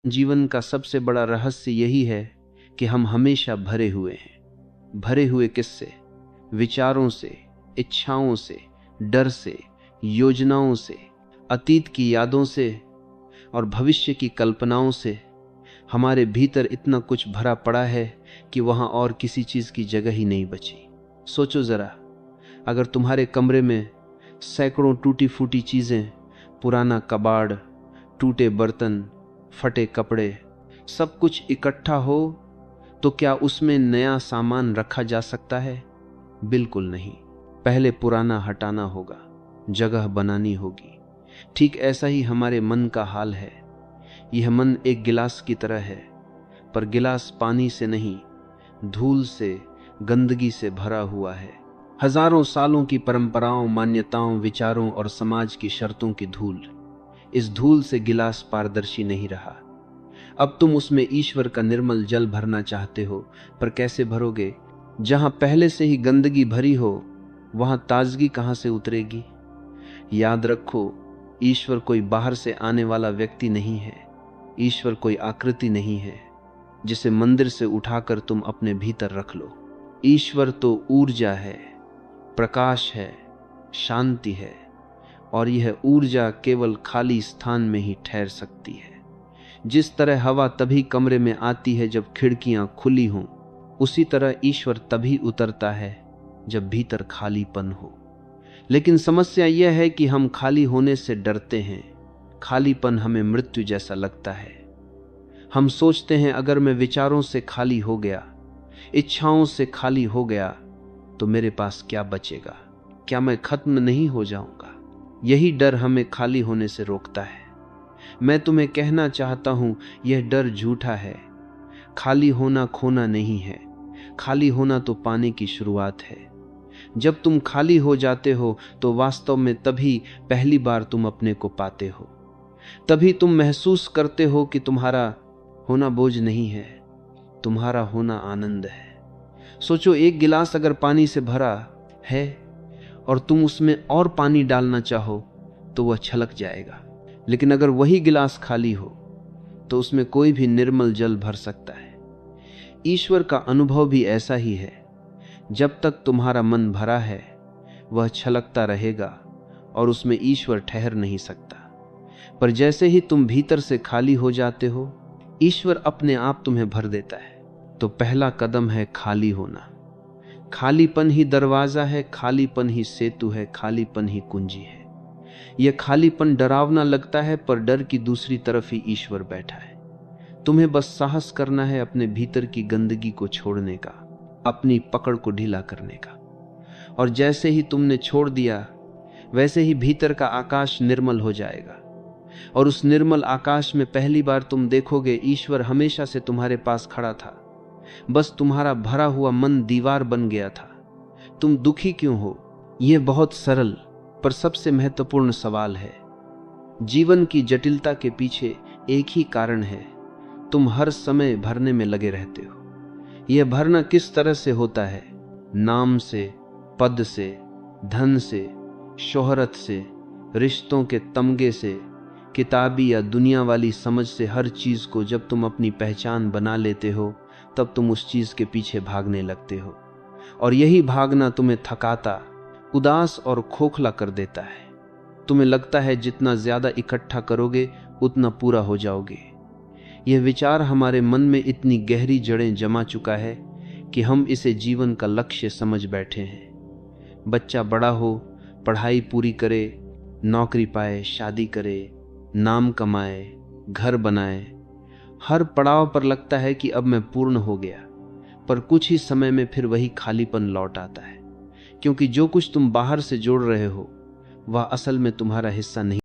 जीवन का सबसे बड़ा रहस्य यही है कि हम हमेशा भरे हुए हैं। भरे हुए किससे? विचारों से, इच्छाओं से, डर से, योजनाओं से, अतीत की यादों से और भविष्य की कल्पनाओं से। हमारे भीतर इतना कुछ भरा पड़ा है कि वहां और किसी चीज की जगह ही नहीं बची। सोचो जरा, अगर तुम्हारे कमरे में सैकड़ों टूटी फूटी चीजें, पुराना कबाड़, टूटे बर्तन, फटे कपड़े, सब कुछ इकट्ठा हो तो क्या उसमें नया सामान रखा जा सकता है? बिल्कुल नहीं। पहले पुराना हटाना होगा, जगह बनानी होगी। ठीक ऐसा ही हमारे मन का हाल है। यह मन एक गिलास की तरह है, पर गिलास पानी से नहीं, धूल से, गंदगी से भरा हुआ है। हजारों सालों की परंपराओं, मान्यताओं, विचारों और समाज की शर्तों की धूल। इस धूल से गिलास पारदर्शी नहीं रहा। अब तुम उसमें ईश्वर का निर्मल जल भरना चाहते हो, पर कैसे भरोगे? जहां पहले से ही गंदगी भरी हो, वहां ताजगी कहां से उतरेगी? याद रखो, ईश्वर कोई बाहर से आने वाला व्यक्ति नहीं है। ईश्वर कोई आकृति नहीं है जिसे मंदिर से उठाकर तुम अपने भीतर रख लो। ईश्वर तो ऊर्जा है, प्रकाश है, शांति है, और यह ऊर्जा केवल खाली स्थान में ही ठहर सकती है। जिस तरह हवा तभी कमरे में आती है जब खिड़कियां खुली हों, उसी तरह ईश्वर तभी उतरता है जब भीतर खालीपन हो। लेकिन समस्या यह है कि हम खाली होने से डरते हैं। खालीपन हमें मृत्यु जैसा लगता है। हम सोचते हैं, अगर मैं विचारों से खाली हो गया, इच्छाओं से खाली हो गया, तो मेरे पास क्या बचेगा? क्या मैं खत्म नहीं हो जाऊंगा? यही डर हमें खाली होने से रोकता है। मैं तुम्हें कहना चाहता हूं, यह डर झूठा है। खाली होना खोना नहीं है। खाली होना तो पाने की शुरुआत है। जब तुम खाली हो जाते हो तो वास्तव में तभी पहली बार तुम अपने को पाते हो। तभी तुम महसूस करते हो कि तुम्हारा होना बोझ नहीं है, तुम्हारा होना आनंद है। सोचो, एक गिलास अगर पानी से भरा है और तुम उसमें और पानी डालना चाहो तो वह छलक जाएगा। लेकिन अगर वही गिलास खाली हो तो उसमें कोई भी निर्मल जल भर सकता है। ईश्वर का अनुभव भी ऐसा ही है। जब तक तुम्हारा मन भरा है, वह छलकता रहेगा और उसमें ईश्वर ठहर नहीं सकता। पर जैसे ही तुम भीतर से खाली हो जाते हो, ईश्वर अपने आप तुम्हें भर देता है। तो पहला कदम है खाली होना। खालीपन ही दरवाजा है, खालीपन ही सेतु है, खालीपन ही कुंजी है। यह खालीपन डरावना लगता है, पर डर की दूसरी तरफ ही ईश्वर बैठा है। तुम्हें बस साहस करना है अपने भीतर की गंदगी को छोड़ने का, अपनी पकड़ को ढीला करने का। और जैसे ही तुमने छोड़ दिया, वैसे ही भीतर का आकाश निर्मल हो जाएगा। और उस निर्मल आकाश में पहली बार तुम देखोगे, ईश्वर हमेशा से तुम्हारे पास खड़ा था। बस तुम्हारा भरा हुआ मन दीवार बन गया था। तुम दुखी क्यों हो? यह बहुत सरल पर सबसे महत्वपूर्ण सवाल है। जीवन की जटिलता के पीछे एक ही कारण है, तुम हर समय भरने में लगे रहते हो। यह भरना किस तरह से होता है? नाम से, पद से, धन से, शोहरत से, रिश्तों के तमगे से, किताबी या दुनिया वाली समझ से। हर चीज को जब तुम अपनी पहचान बना लेते हो, तब तुम उस चीज के पीछे भागने लगते हो। और यही भागना तुम्हें थकाता, उदास और खोखला कर देता है। तुम्हें लगता है जितना ज्यादा इकट्ठा करोगे उतना पूरा हो जाओगे। यह विचार हमारे मन में इतनी गहरी जड़ें जमा चुका है कि हम इसे जीवन का लक्ष्य समझ बैठे हैं। बच्चा बड़ा हो, पढ़ाई पूरी करे, नौकरी पाए, शादी करे, नाम कमाए, घर बनाए। हर पड़ाव पर लगता है कि अब मैं पूर्ण हो गया, पर कुछ ही समय में फिर वही खालीपन लौट आता है। क्योंकि जो कुछ तुम बाहर से जोड़ रहे हो, वह असल में तुम्हारा हिस्सा नहीं।